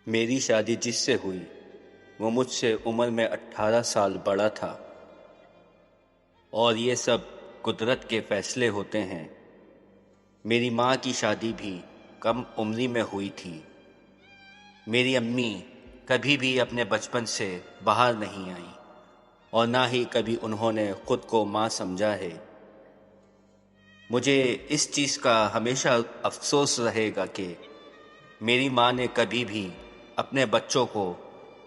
میری شادی جس سے ہوئی وہ مجھ سے عمر میں 18 سال بڑا تھا، اور یہ سب قدرت کے فیصلے ہوتے ہیں۔ میری ماں کی شادی بھی کم عمری میں ہوئی تھی۔ میری امی کبھی بھی اپنے بچپن سے باہر نہیں آئیں، اور نہ ہی کبھی انہوں نے خود کو ماں سمجھا ہے۔ مجھے اس چیز کا ہمیشہ افسوس رہے گا کہ میری ماں نے کبھی بھی اپنے بچوں کو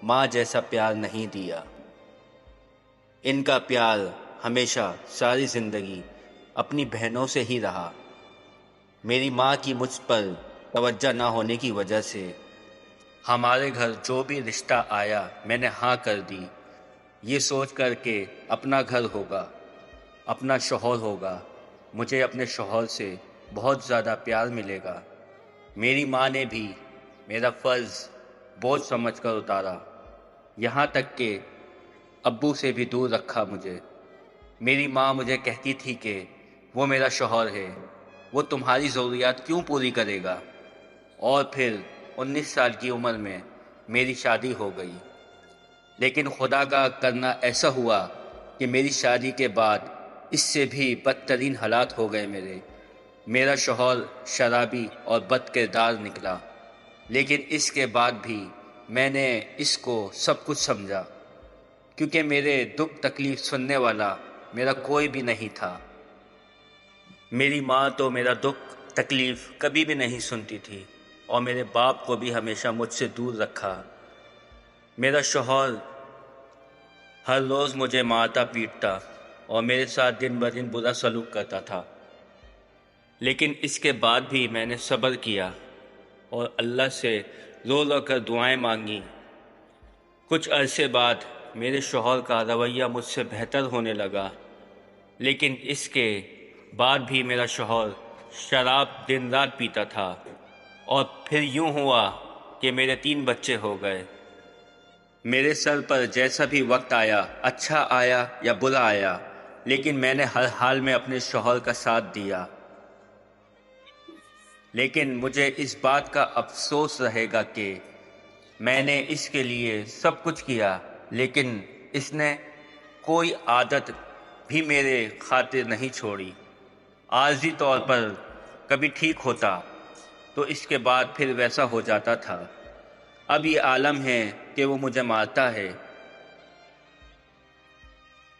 ماں جیسا پیار نہیں دیا۔ ان کا پیار ہمیشہ ساری زندگی اپنی بہنوں سے ہی رہا۔ میری ماں کی مجھ پر توجہ نہ ہونے کی وجہ سے ہمارے گھر جو بھی رشتہ آیا میں نے ہاں کر دی، یہ سوچ کر کہ اپنا گھر ہوگا، اپنا شوہر ہوگا، مجھے اپنے شوہر سے بہت زیادہ پیار ملے گا۔ میری ماں نے بھی میرا فرض بوجھ سمجھ کر اتارا، یہاں تک کہ ابو سے بھی دور رکھا مجھے۔ میری ماں مجھے کہتی تھی کہ وہ میرا شوہر ہے، وہ تمہاری ضروریات کیوں پوری کرے گا؟ اور پھر 19 سال کی عمر میں میری شادی ہو گئی۔ لیکن خدا کا کرنا ایسا ہوا کہ میری شادی کے بعد اس سے بھی بدترین حالات ہو گئے میرا شوہر شرابی اور بد کردار نکلا۔ لیکن اس کے بعد بھی میں نے اس کو سب کچھ سمجھا، کیونکہ میرے دکھ تکلیف سننے والا میرا کوئی بھی نہیں تھا۔ میری ماں تو میرا دکھ تکلیف کبھی بھی نہیں سنتی تھی، اور میرے باپ کو بھی ہمیشہ مجھ سے دور رکھا۔ میرا شوہر ہر روز مجھے مارتا پیٹتا اور میرے ساتھ دن بدن برا سلوک کرتا تھا، لیکن اس کے بعد بھی میں نے صبر کیا اور اللہ سے رو رو کر دعائیں مانگی۔ کچھ عرصے بعد میرے شوہر کا رویہ مجھ سے بہتر ہونے لگا، لیکن اس کے بعد بھی میرا شوہر شراب دن رات پیتا تھا، اور پھر یوں ہوا کہ میرے 3 بچے ہو گئے۔ میرے سر پر جیسا بھی وقت آیا، اچھا آیا یا برا آیا، لیکن میں نے ہر حال میں اپنے شوہر کا ساتھ دیا۔ لیکن مجھے اس بات کا افسوس رہے گا کہ میں نے اس کے لیے سب کچھ کیا، لیکن اس نے کوئی عادت بھی میرے خاطر نہیں چھوڑی۔ عارضی طور پر کبھی ٹھیک ہوتا تو اس کے بعد پھر ویسا ہو جاتا تھا۔ اب یہ عالم ہے کہ وہ مجھے مارتا ہے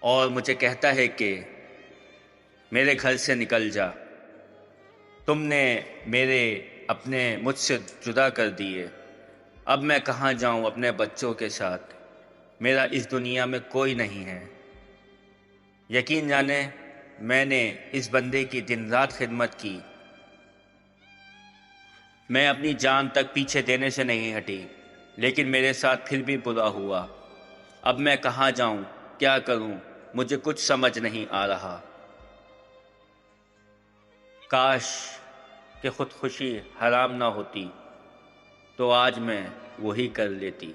اور مجھے کہتا ہے کہ میرے گھر سے نکل جا، تم نے میرے اپنے مجھ سے جدا کر دیے، اب میں کہاں جاؤں اپنے بچوں کے ساتھ؟ میرا اس دنیا میں کوئی نہیں ہے۔ یقین جانے میں نے اس بندے کی دن رات خدمت کی، میں اپنی جان تک پیچھے دینے سے نہیں ہٹی، لیکن میرے ساتھ پھر بھی برا ہوا۔ اب میں کہاں جاؤں، کیا کروں، مجھے کچھ سمجھ نہیں آ رہا۔ کاش کہ خودکشی حرام نہ ہوتی تو آج میں وہی کر لیتی۔